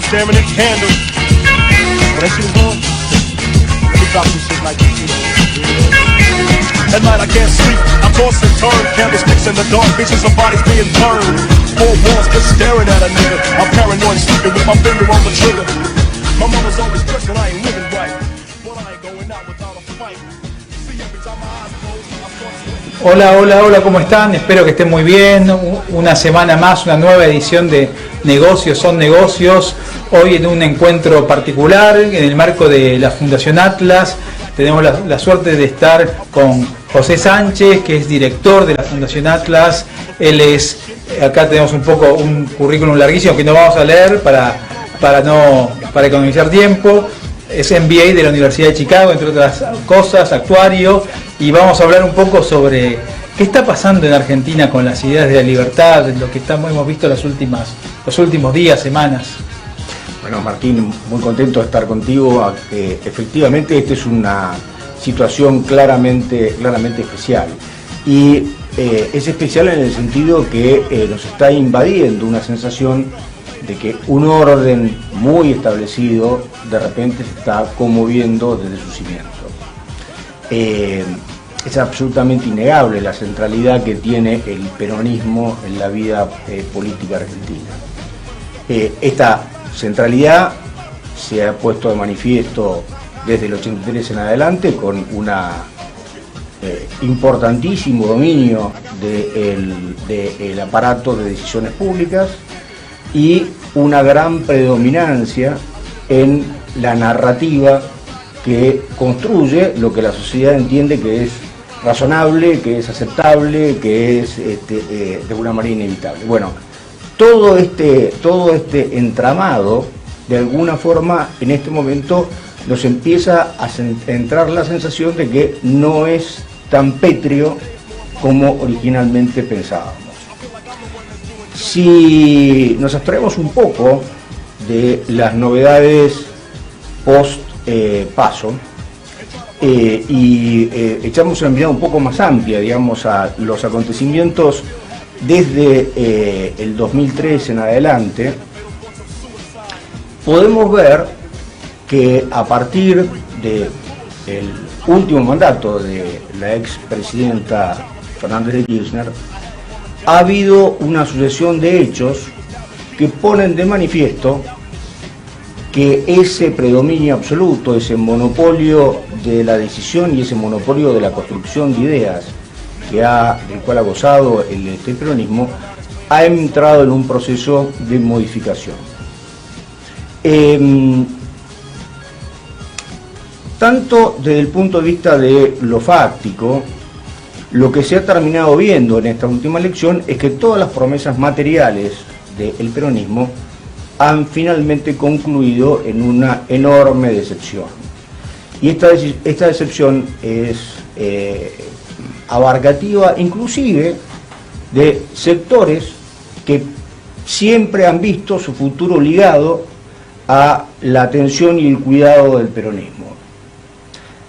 staring at candles. When that shit is on, let me drop some shit like this. At night I can't sleep, I toss and turn. Candlesticks in the dark, visions of bodies being burned. Four walls just staring at a nigga. I'm paranoid, sleeping with my finger on the trigger. My mama's always stressing I ain't living right, but I ain't going out without a fight. See, every time my eyes close, I start sweating. Hola, hola, hola, ¿cómo están? Espero que estén muy bien. Una semana más, una nueva edición de Negocios son Negocios. Hoy en un encuentro particular, en el marco de la Fundación Atlas. Tenemos la suerte de estar con José Sánchez, que es director de la Fundación Atlas. Él es, acá tenemos un currículum larguísimo que no vamos a leer para economizar tiempo. Es MBA de la Universidad de Chicago, entre otras cosas, actuario, y vamos a hablar un poco sobre qué está pasando en Argentina con las ideas de la libertad, lo que hemos visto los últimos días, semanas. Bueno, Martín, muy contento de estar contigo. Efectivamente, esta es una situación claramente especial. Y es especial en el sentido que nos está invadiendo una sensación de que un orden muy establecido de repente se está conmoviendo desde su cimiento. Es absolutamente innegable la centralidad que tiene el peronismo en la vida política argentina. Esta centralidad se ha puesto de manifiesto desde el 83 en adelante con un importantísimo dominio del aparato de decisiones públicas y una gran predominancia en la narrativa que construye lo que la sociedad entiende que es razonable, que es aceptable, que es de alguna manera inevitable. Bueno, todo este entramado, de alguna forma, en este momento nos empieza a entrar la sensación de que no es tan pétreo como originalmente pensábamos. Si nos abstraemos un poco de las novedades post-paso y echamos una mirada un poco más amplia, digamos, a los acontecimientos desde el 2003 en adelante, podemos ver que a partir del último mandato de la expresidenta Fernández de Kirchner, ha habido una sucesión de hechos que ponen de manifiesto que ese predominio absoluto, ese monopolio de la decisión y ese monopolio de la construcción de ideas del cual ha gozado el peronismo, ha entrado en un proceso de modificación. Tanto desde el punto de vista de lo fáctico, lo que se ha terminado viendo en esta última elección es que todas las promesas materiales del peronismo han finalmente concluido en una enorme decepción. Y esta decepción es abarcativa inclusive de sectores que siempre han visto su futuro ligado a la atención y el cuidado del peronismo.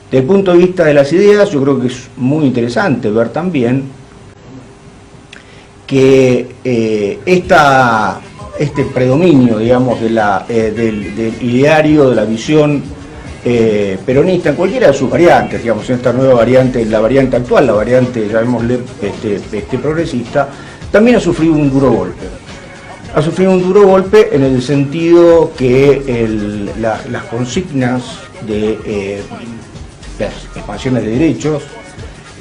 Desde el punto de vista de las ideas, yo creo que es muy interesante ver también que este predominio, digamos, del ideario, de la visión peronista, en cualquiera de sus variantes, digamos, en esta nueva variante, la variante actual, la variante, llamémosle, progresista, también ha sufrido un duro golpe. Ha sufrido un duro golpe en el sentido que las consignas de las expansiones de derechos,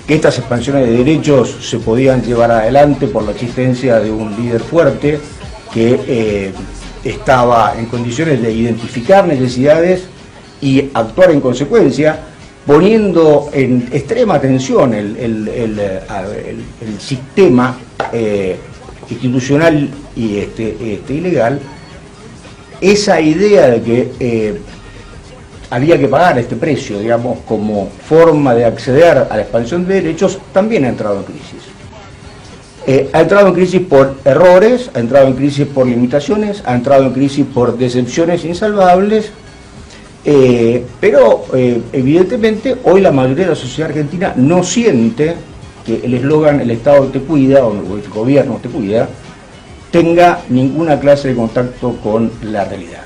que estas expansiones de derechos se podían llevar adelante por la existencia de un líder fuerte que estaba en condiciones de identificar necesidades y actuar en consecuencia, poniendo en extrema tensión el sistema institucional y ilegal. Esa idea de que había que pagar este precio, digamos, como forma de acceder a la expansión de derechos, también ha entrado en crisis. Ha entrado en crisis por errores, ha entrado en crisis por limitaciones, ha entrado en crisis por decepciones insalvables, pero evidentemente hoy la mayoría de la sociedad argentina no siente que el eslogan "el Estado te cuida" o "el gobierno te cuida" tenga ninguna clase de contacto con la realidad.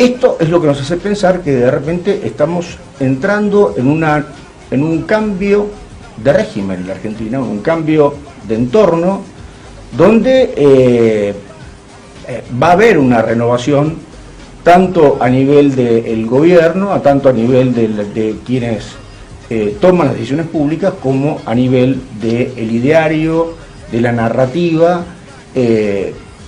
Esto es lo que nos hace pensar que de repente estamos entrando en un cambio de régimen en la Argentina, un cambio de entorno, donde va a haber una renovación tanto a nivel del gobierno, tanto a nivel de quienes toman las decisiones públicas, como a nivel del ideario, de la narrativa,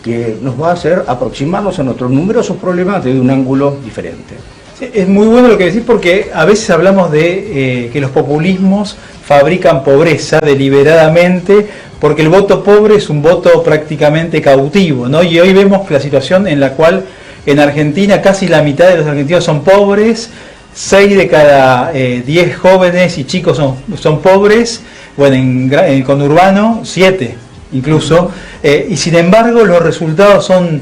que nos va a hacer aproximarnos a nuestros numerosos problemas desde un ángulo diferente. Sí, es muy bueno lo que decís, porque a veces hablamos de que los populismos fabrican pobreza deliberadamente, porque el voto pobre es un voto prácticamente cautivo, ¿no? Y hoy vemos la situación en la cual en Argentina casi la mitad de los argentinos son pobres, 6 de cada 10 jóvenes y chicos son pobres, bueno, en el conurbano 7 incluso, y sin embargo los resultados son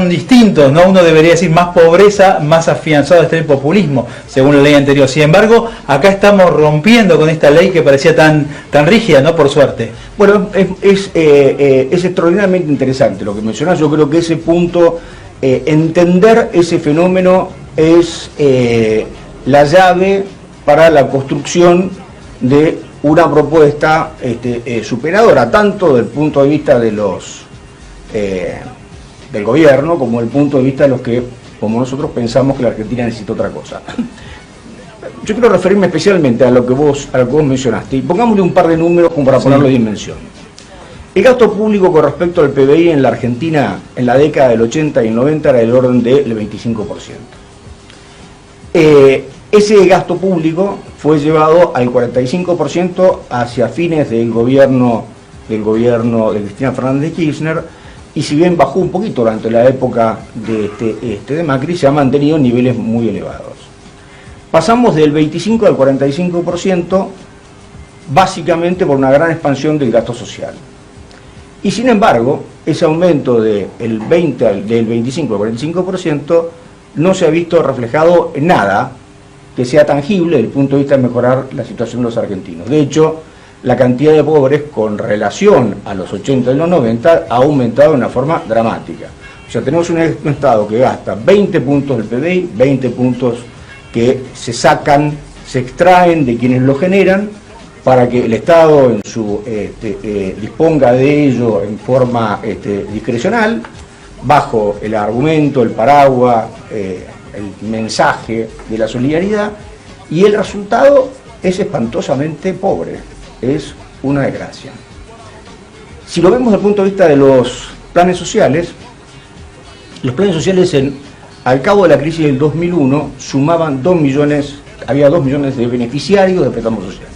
distintos, ¿no? Uno debería decir más pobreza, más afianzado está el populismo, según la ley anterior. Sin embargo, acá estamos rompiendo con esta ley que parecía tan rígida, ¿no? Por suerte. Bueno, es extraordinariamente interesante lo que mencionás. Yo creo que ese punto, entender ese fenómeno es la llave para la construcción de una propuesta superadora, tanto del punto de vista de los del gobierno, como del punto de vista de los que, como nosotros, pensamos que la Argentina necesita otra cosa. Yo quiero referirme especialmente a lo que vos mencionaste, y pongámosle un par de números como para ponerlo en dimensión. El gasto público con respecto al PBI en la Argentina en la década del 80 y el 90 era del orden del 25%. Ese gasto público fue llevado al 45% hacia fines del gobierno de Cristina Fernández de Kirchner, y si bien bajó un poquito durante la época de Macri, se ha mantenido en niveles muy elevados. Pasamos del 25 al 45% básicamente por una gran expansión del gasto social. Y sin embargo, ese aumento del 25 al 45% no se ha visto reflejado en nada que sea tangible desde el punto de vista de mejorar la situación de los argentinos. De hecho, la cantidad de pobres con relación a los 80 y los 90 ha aumentado de una forma dramática. O sea, tenemos un Estado que gasta 20 puntos del PBI, 20 puntos que se extraen de quienes lo generan, para que el Estado disponga de ello en forma discrecional, bajo el argumento, el paraguas, el mensaje de la solidaridad, y el resultado es espantosamente pobre, es una desgracia. Si lo vemos desde el punto de vista de los planes sociales al cabo de la crisis del 2001 sumaban 2 millones, había 2 millones de beneficiarios de préstamos sociales.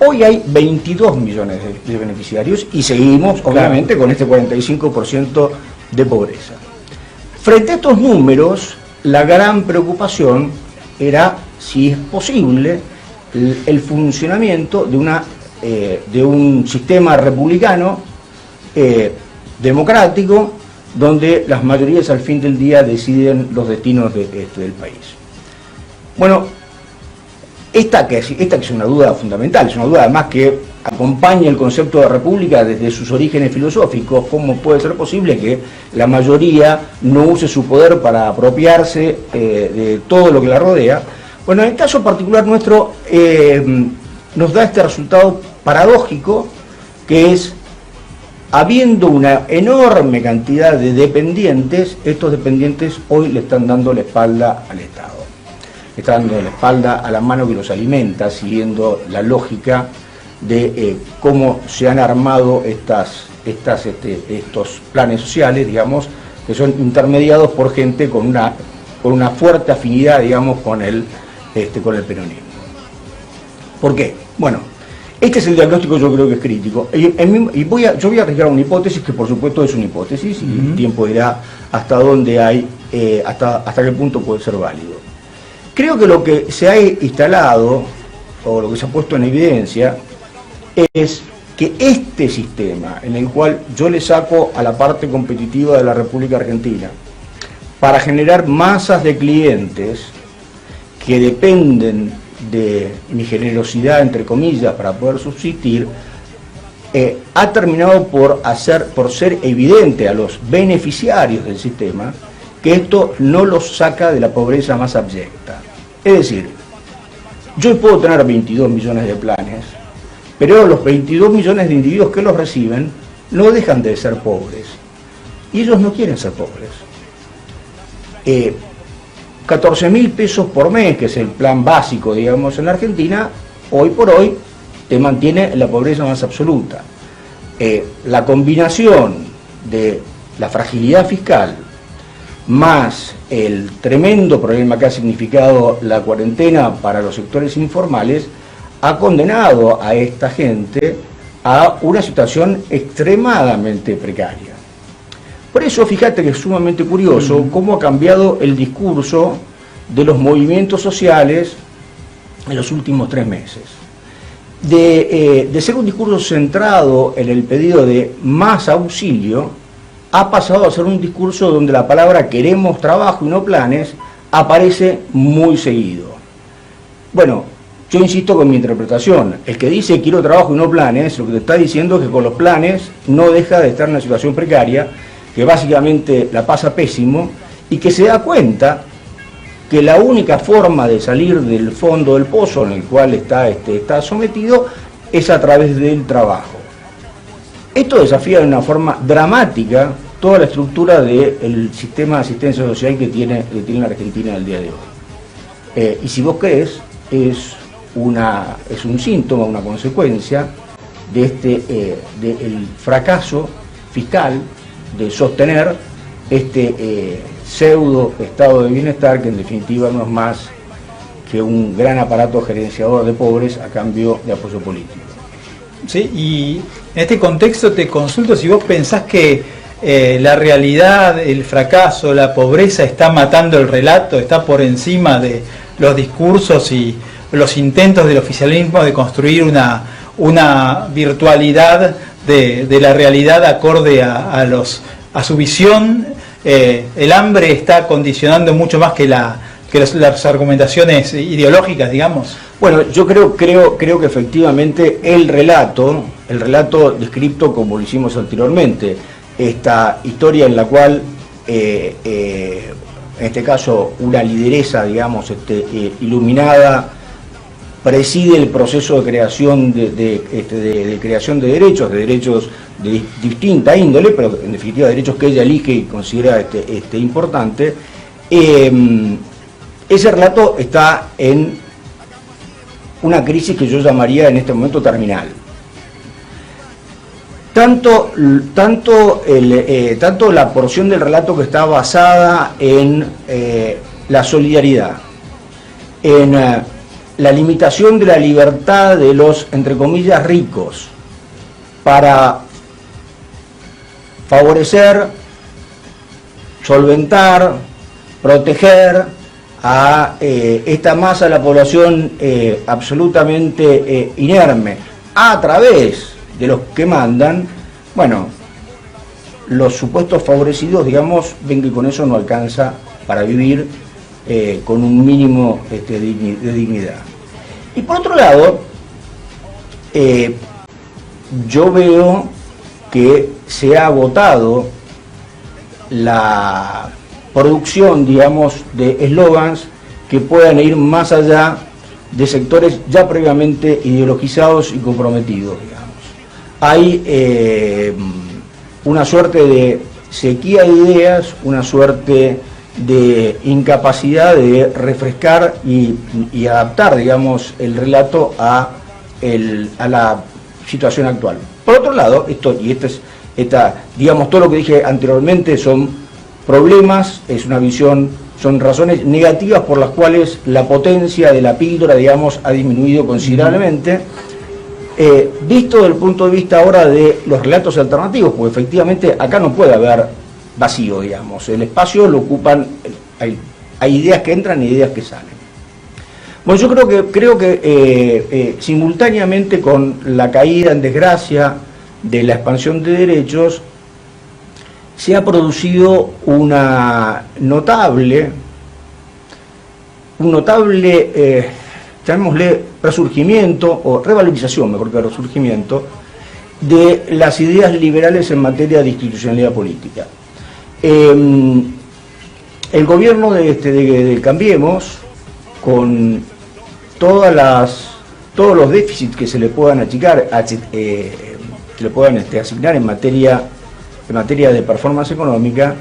Hoy hay 22 millones de beneficiarios y seguimos, obviamente, con este 45% de pobreza. Frente a estos números, la gran preocupación era si es posible el funcionamiento de un sistema republicano democrático, donde las mayorías al fin del día deciden los destinos del país. Bueno, esta que es una duda fundamental, es una duda además que acompaña el concepto de república desde sus orígenes filosóficos. ¿Cómo puede ser posible que la mayoría no use su poder para apropiarse de todo lo que la rodea? Bueno, en el caso particular nuestro nos da este resultado paradójico, que es, habiendo una enorme cantidad de dependientes, estos dependientes hoy le están dando la espalda al Estado. Le están dando la espalda a la mano que los alimenta, siguiendo la lógica de cómo se han armado estos planes sociales, digamos, que son intermediados por gente con una fuerte afinidad, digamos, con el peronismo. ¿Por qué? Bueno, este es el diagnóstico, yo creo que es crítico. Yo voy a arriesgar una hipótesis que por supuesto es una hipótesis, y el tiempo dirá hasta dónde hasta qué punto puede ser válido. Creo que lo que se ha instalado, o lo que se ha puesto en evidencia, es que este sistema, en el cual yo le saco a la parte competitiva de la República Argentina, para generar masas de clientes que dependen de mi generosidad, entre comillas, para poder subsistir, ha terminado por ser evidente a los beneficiarios del sistema que esto no los saca de la pobreza más abyecta. Es decir, yo puedo tener 22 millones de planes, pero los 22 millones de individuos que los reciben no dejan de ser pobres. Y ellos no quieren ser pobres. 14.000 pesos por mes, que es el plan básico, digamos, en la Argentina, hoy por hoy te mantiene en la pobreza más absoluta. La combinación de la fragilidad fiscal más el tremendo problema que ha significado la cuarentena para los sectores informales ha condenado a esta gente a una situación extremadamente precaria. Por eso, fíjate que es sumamente curioso cómo ha cambiado el discurso de los movimientos sociales en los últimos 3 meses. De ser un discurso centrado en el pedido de más auxilio, ha pasado a ser un discurso donde la palabra queremos trabajo y no planes aparece muy seguido. Bueno, yo insisto con mi interpretación, el que dice quiero trabajo y no planes, lo que te está diciendo es que con los planes no deja de estar en una situación precaria, que básicamente la pasa pésimo y que se da cuenta que la única forma de salir del fondo del pozo en el cual está sometido es a través del trabajo. Esto desafía de una forma dramática toda la estructura del sistema de asistencia social que tiene la Argentina el día de hoy. Y si vos crees, es un síntoma, una consecuencia de del fracaso fiscal de sostener pseudo estado de bienestar, que en definitiva no es más que un gran aparato gerenciador de pobres a cambio de apoyo político. Sí, y en este contexto te consulto si vos pensás que la realidad, el fracaso, la pobreza está matando el relato, está por encima de los discursos y los intentos del oficialismo de construir una virtualidad de la realidad acorde a su visión. El hambre está condicionando mucho más que las argumentaciones ideológicas, digamos. Bueno, yo creo que efectivamente el relato descrito como lo hicimos anteriormente, esta historia en la cual en este caso una lideresa, digamos, iluminada, preside el proceso de creación de creación de derechos de distinta índole, pero en definitiva derechos que ella elige y considera importante. Ese relato está en una crisis que yo llamaría en este momento terminal. Tanto la porción del relato que está basada en la solidaridad, en la limitación de la libertad de los, entre comillas, ricos, para favorecer, solventar, proteger a esta masa de la población absolutamente inerme, a través de los que mandan. Bueno, los supuestos favorecidos, digamos, ven que con eso no alcanza para vivir con un mínimo de dignidad. Y por otro lado, yo veo que se ha agotado la producción, digamos, de eslogans que puedan ir más allá de sectores ya previamente ideologizados y comprometidos, digamos. Hay una suerte de sequía de ideas, una suerte de incapacidad de refrescar y adaptar, digamos, el relato a la situación actual. Por otro lado, digamos, todo lo que dije anteriormente son problemas, es una visión, son razones negativas por las cuales la potencia de la píldora, digamos, ha disminuido considerablemente. Visto desde el punto de vista ahora de los relatos alternativos, porque efectivamente acá no puede haber vacío, digamos, el espacio lo ocupan, hay ideas que entran y ideas que salen. Bueno, yo creo que simultáneamente con la caída en desgracia de la expansión de derechos, se ha producido un notable, llamémosle resurgimiento, o revalorización, mejor que resurgimiento, de las ideas liberales en materia de institucionalidad política. el gobierno de Cambiemos, con todos los déficits que se le puedan asignar en materia de performance económica,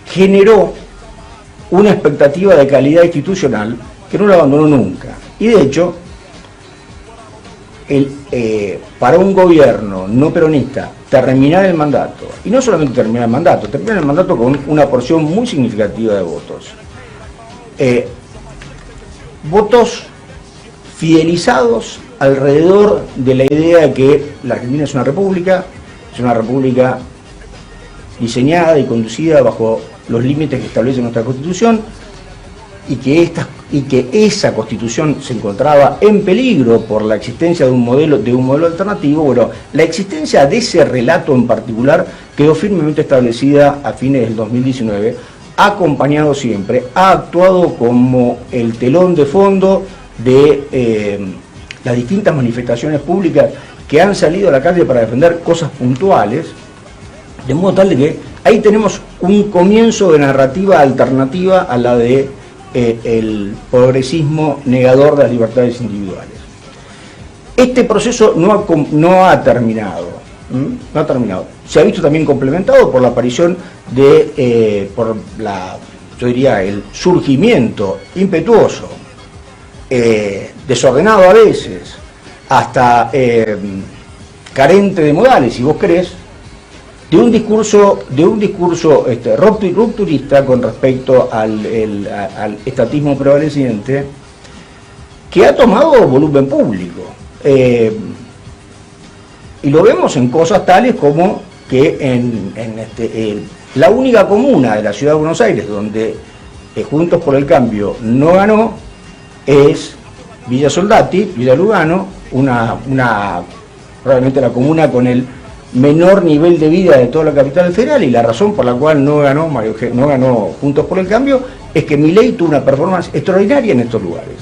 generó una expectativa de calidad institucional que no la abandonó nunca. Y de hecho, para un gobierno no peronista, terminar el mandato, y no solamente terminar el mandato con una porción muy significativa de votos. Votos fidelizados alrededor de la idea de que la Argentina es una república diseñada y conducida bajo los límites que establece nuestra Constitución, y que esa Constitución se encontraba en peligro por la existencia de un modelo alternativo. Bueno, la existencia de ese relato en particular quedó firmemente establecida a fines del 2019, ha acompañado siempre, ha actuado como el telón de fondo de las distintas manifestaciones públicas que han salido a la calle para defender cosas puntuales, de modo tal de que ahí tenemos un comienzo de narrativa alternativa a la de el progresismo negador de las libertades individuales. Este proceso no ha terminado. Se ha visto también complementado por la aparición yo diría, el surgimiento impetuoso, desordenado a veces, hasta carente de modales, si vos querés, de un discurso rupturista con respecto al estatismo prevaleciente, que ha tomado volumen público. Y lo vemos en cosas tales como que la única comuna de la ciudad de Buenos Aires donde Juntos por el Cambio no ganó es Villa Soldati, Villa Lugano, probablemente la comuna con el menor nivel de vida de toda la capital federal, y la razón por la cual no ganó Juntos por el Cambio es que Milei tuvo una performance extraordinaria en estos lugares.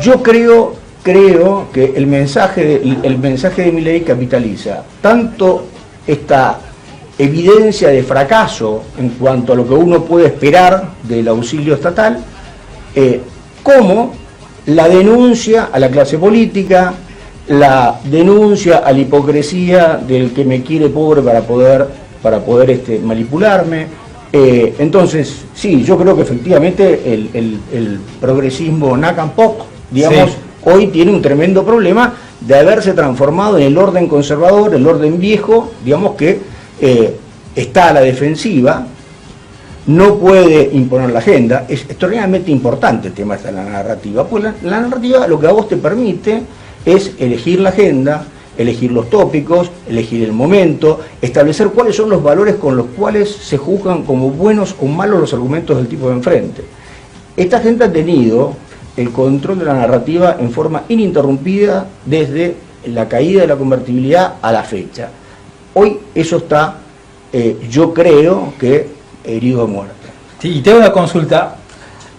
Yo creo que el mensaje de Milei capitaliza tanto esta evidencia de fracaso en cuanto a lo que uno puede esperar del auxilio estatal, como la denuncia a la clase política, la denuncia a la hipocresía del que me quiere pobre para poder manipularme. Entonces, sí, yo creo que efectivamente el progresismo NACAMPOC, digamos, sí, hoy tiene un tremendo problema de haberse transformado en el orden conservador, el orden viejo, digamos, que está a la defensiva, no puede imponer la agenda. Es extraordinariamente importante el tema de la narrativa, pues la narrativa lo que a vos te permite es elegir la agenda, elegir los tópicos, elegir el momento, establecer cuáles son los valores con los cuales se juzgan como buenos o malos los argumentos del tipo de enfrente. Esta gente ha tenido el control de la narrativa en forma ininterrumpida desde la caída de la convertibilidad a la fecha. Hoy eso está, yo creo que herido de muerte. Sí, y tengo una consulta.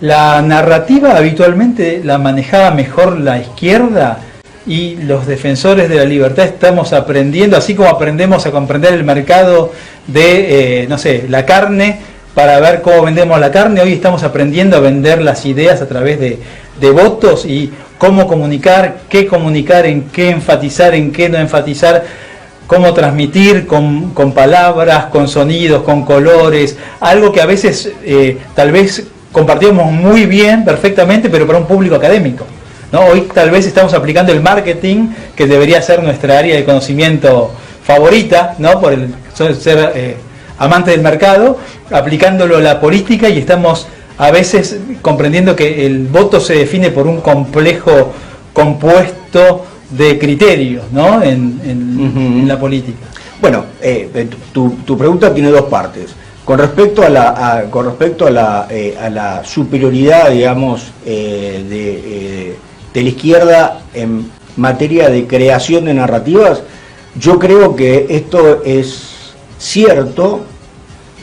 ¿La narrativa habitualmente la manejaba mejor la izquierda? Y los defensores de la libertad estamos aprendiendo, así como aprendemos a comprender el mercado de, no sé, la carne, para ver cómo vendemos la carne, hoy estamos aprendiendo a vender las ideas a través de votos y cómo comunicar, en qué enfatizar, en qué no enfatizar, cómo transmitir con palabras, con sonidos, con colores, algo que a veces tal vez compartimos muy bien, perfectamente, pero para un público académico, ¿no? Hoy tal vez estamos aplicando el marketing, que debería ser nuestra área de conocimiento favorita, ¿no? Por ser amante del mercado, aplicándolo a la política, y estamos a veces comprendiendo que el voto se define por un complejo compuesto de criterios, ¿no? En la política. Bueno, tu pregunta tiene dos partes. Con respecto a la superioridad, digamos, de la izquierda en materia de creación de narrativas, yo creo que esto es cierto.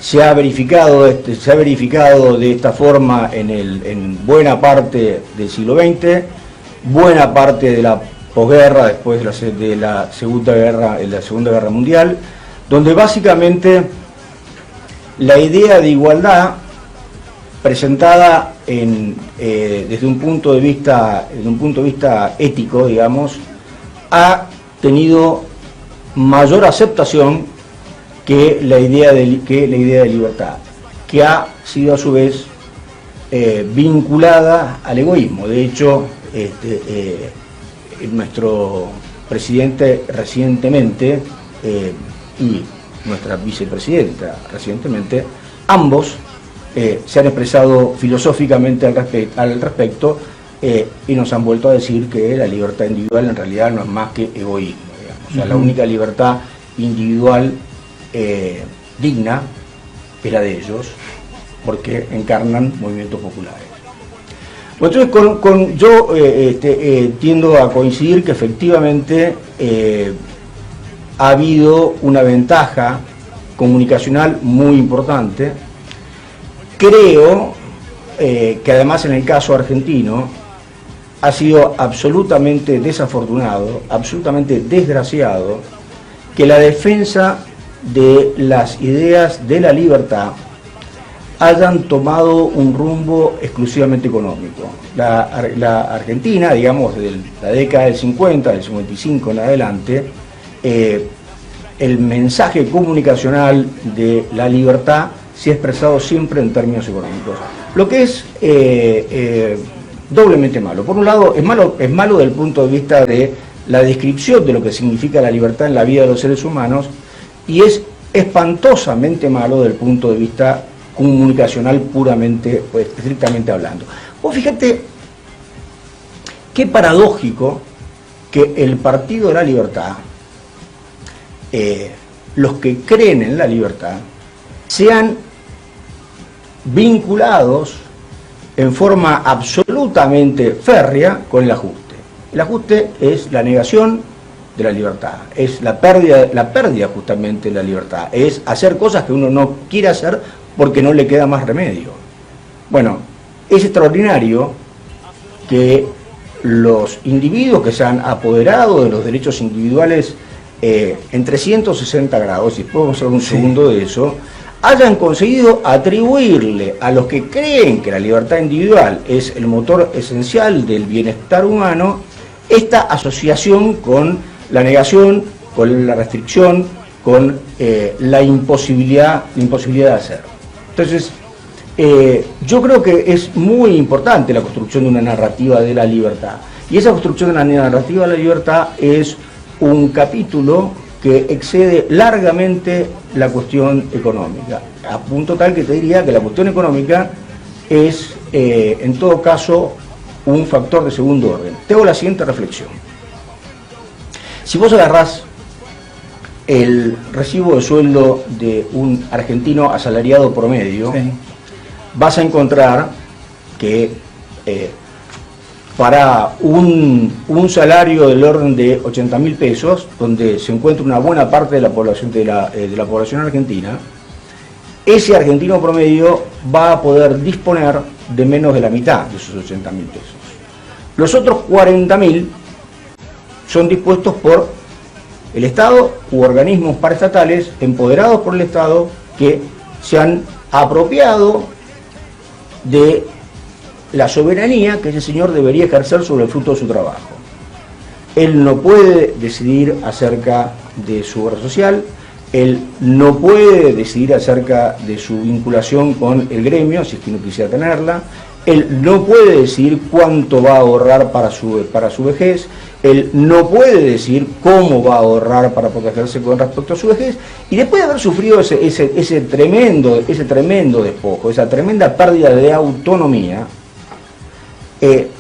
Se ha verificado de esta forma en buena parte del siglo XX, buena parte de la posguerra, después de la Segunda Guerra Mundial, donde básicamente la idea de igualdad presentada desde un punto de vista ético, digamos, ha tenido mayor aceptación que la idea de libertad, que ha sido a su vez vinculada al egoísmo. De hecho, nuestro presidente recientemente y nuestra vicepresidenta recientemente, ambos se han expresado filosóficamente al respecto y nos han vuelto a decir que la libertad individual en realidad no es más que egoísmo, digamos. O sea, la única libertad individual digna es la de ellos, porque encarnan movimientos populares. Entonces, yo tiendo a coincidir que efectivamente ha habido una ventaja comunicacional muy importante. Creo que además en el caso argentino ha sido absolutamente desafortunado, absolutamente desgraciado, que la defensa de las ideas de la libertad hayan tomado un rumbo exclusivamente económico. La Argentina, digamos, de la década del 50, del 55 en adelante, el mensaje comunicacional de la libertad se ha expresado siempre en términos económicos, lo que es doblemente malo. Por un lado, es malo desde el punto de vista de la descripción de lo que significa la libertad en la vida de los seres humanos, y es espantosamente malo desde el punto de vista comunicacional puramente, pues, estrictamente hablando. Vos fíjate qué paradójico que el Partido de la Libertad, los que creen en la libertad, sean vinculados en forma absolutamente férrea con el ajuste. El ajuste es la negación de la libertad, es la pérdida justamente de la libertad, es hacer cosas que uno no quiere hacer porque no le queda más remedio. Bueno, es extraordinario que los individuos que se han apoderado de los derechos individuales en 360 grados, y podemos hablar un segundo de eso, hayan conseguido atribuirle a los que creen que la libertad individual es el motor esencial del bienestar humano, esta asociación con la negación, con la restricción, con la imposibilidad de hacer. Entonces, yo creo que es muy importante la construcción de una narrativa de la libertad. Y esa construcción de la narrativa de la libertad es un capítulo que excede largamente la cuestión económica, a punto tal que te diría que la cuestión económica es, en todo caso, un factor de segundo orden. Te hago la siguiente reflexión. Si vos agarrás el recibo de sueldo de un argentino asalariado promedio, sí, vas a encontrar que para un salario del orden de 80.000 pesos, donde se encuentra una buena parte de la población de la población argentina, ese argentino promedio va a poder disponer de menos de la mitad de esos 80.000 pesos. Los otros 40.000 son dispuestos por el Estado u organismos paraestatales empoderados por el Estado que se han apropiado de la soberanía que ese señor debería ejercer sobre el fruto de su trabajo. Él no puede decidir acerca de su obra social, él no puede decidir acerca de su vinculación con el gremio, si es que no quisiera tenerla, él no puede decidir cuánto va a ahorrar para su vejez, él no puede decir cómo va a ahorrar para protegerse con respecto a su vejez, y después de haber sufrido ese tremendo despojo, esa tremenda pérdida de autonomía,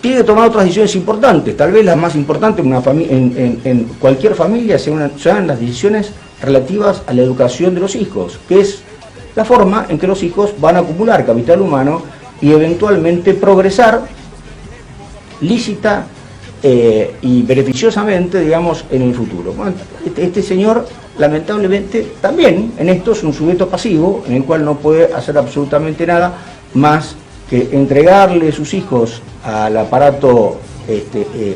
tiene que tomar otras decisiones importantes. Tal vez las más importantes en cualquier familia sean las decisiones relativas a la educación de los hijos, que es la forma en que los hijos van a acumular capital humano y eventualmente progresar lícita y beneficiosamente, digamos, en el futuro. Bueno, este señor, lamentablemente, también en esto es un sujeto pasivo, en el cual no puede hacer absolutamente nada más que entregarle sus hijos al aparato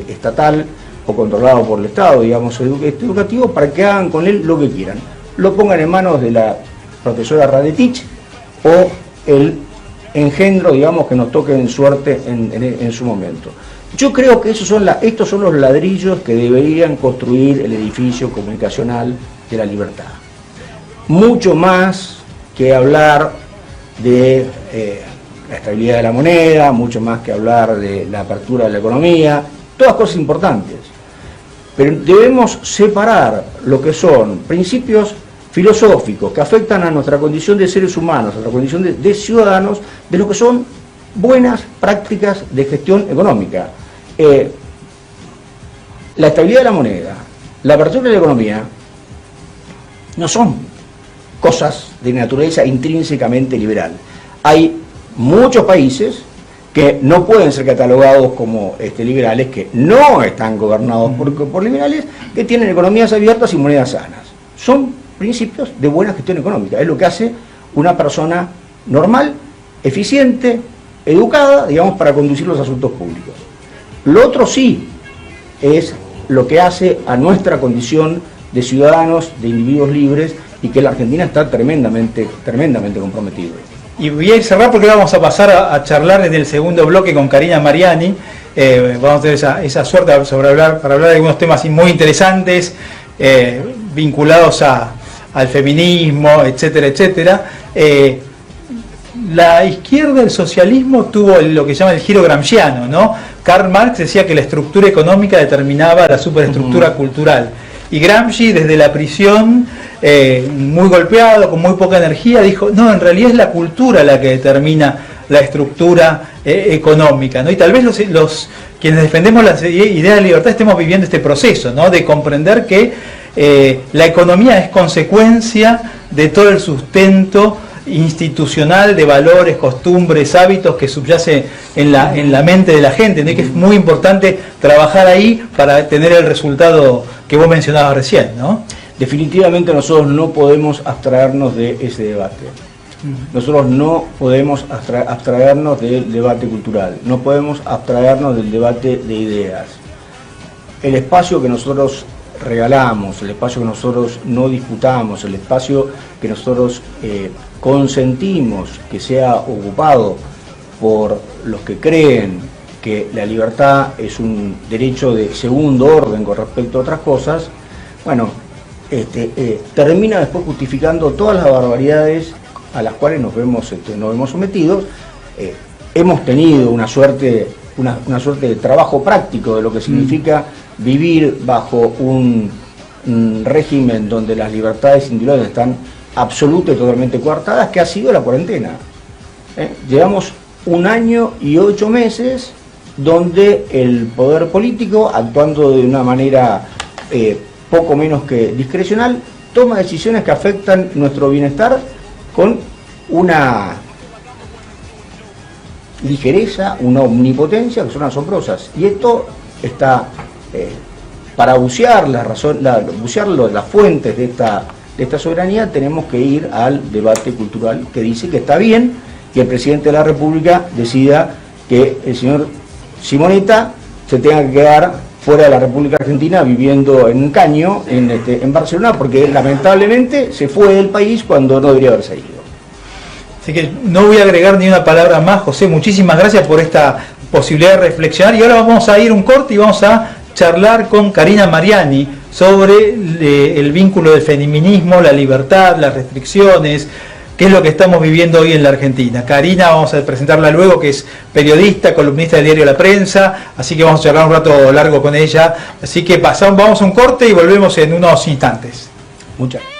estatal o controlado por el Estado, digamos, educativo, para que hagan con él lo que quieran. Lo pongan en manos de la profesora Radetich o el engendro, digamos, que nos toque en suerte en su momento. Yo creo que estos son los ladrillos que deberían construir el edificio comunicacional de la libertad. Mucho más que hablar de la estabilidad de la moneda, mucho más que hablar de la apertura de la economía, todas cosas importantes. Pero debemos separar lo que son principios filosóficos que afectan a nuestra condición de seres humanos, a nuestra condición de ciudadanos, de lo que son buenas prácticas de gestión económica. La estabilidad de la moneda, la apertura de la economía, no son cosas de naturaleza intrínsecamente liberal. Hay muchos países que no pueden ser catalogados como liberales, que no están gobernados por liberales, que tienen economías abiertas y monedas sanas. Son principios de buena gestión económica, es lo que hace una persona normal, eficiente, educada, digamos, para conducir los asuntos públicos. Lo otro sí es lo que hace a nuestra condición de ciudadanos, de individuos libres, y que la Argentina está tremendamente comprometida. Y voy a cerrar porque vamos a pasar a charlar en el segundo bloque con Karina Mariani. Vamos a tener esa suerte para hablar de algunos temas muy interesantes, vinculados al feminismo, etcétera, etcétera. La izquierda, el socialismo, tuvo lo que se llama el giro gramsciano, ¿no? Karl Marx decía que la estructura económica determinaba la superestructura cultural. Y Gramsci, desde la prisión, muy golpeado, con muy poca energía, dijo, no, en realidad es la cultura la que determina la estructura económica, ¿no? Y tal vez los quienes defendemos la idea de libertad estemos viviendo este proceso, ¿no? De comprender que la economía es consecuencia de todo el sustento institucional de valores, costumbres, hábitos que subyace en la mente de la gente, ¿no? Y que es muy importante trabajar ahí para tener el resultado que vos mencionabas recién, ¿no? Definitivamente nosotros no podemos abstraernos de ese debate. Nosotros no podemos abstraernos del debate cultural, no podemos abstraernos del debate de ideas. El espacio que nosotros regalamos, el espacio que nosotros no disputamos, el espacio que nosotros consentimos que sea ocupado por los que creen que la libertad es un derecho de segundo orden con respecto a otras cosas, bueno, termina después justificando todas las barbaridades a las cuales nos vemos sometidos. Hemos tenido una suerte de trabajo práctico de lo que significa vivir bajo un régimen donde las libertades individuales están absolutas y totalmente coartadas, que ha sido la cuarentena. Llevamos 1 año y 8 meses donde el poder político, actuando de una manera poco menos que discrecional, toma decisiones que afectan nuestro bienestar con una ligereza, una omnipotencia que son asombrosas. Y esto está, para bucear las fuentes de esta soberanía, tenemos que ir al debate cultural que dice que está bien que el presidente de la República decida que el señor Simonetta se tenga que quedar fuera de la República Argentina viviendo en un caño en Barcelona, porque lamentablemente se fue del país cuando no debería haberse ido. Así que no voy a agregar ni una palabra más, José, muchísimas gracias por esta posibilidad de reflexionar, y ahora vamos a ir un corte y vamos a charlar con Karina Mariani sobre el vínculo del feminismo, la libertad, las restricciones, qué es lo que estamos viviendo hoy en la Argentina. Karina, vamos a presentarla luego, que es periodista, columnista del diario La Prensa, así que vamos a charlar un rato largo con ella. Así que vamos a un corte y volvemos en unos instantes. Muchas gracias.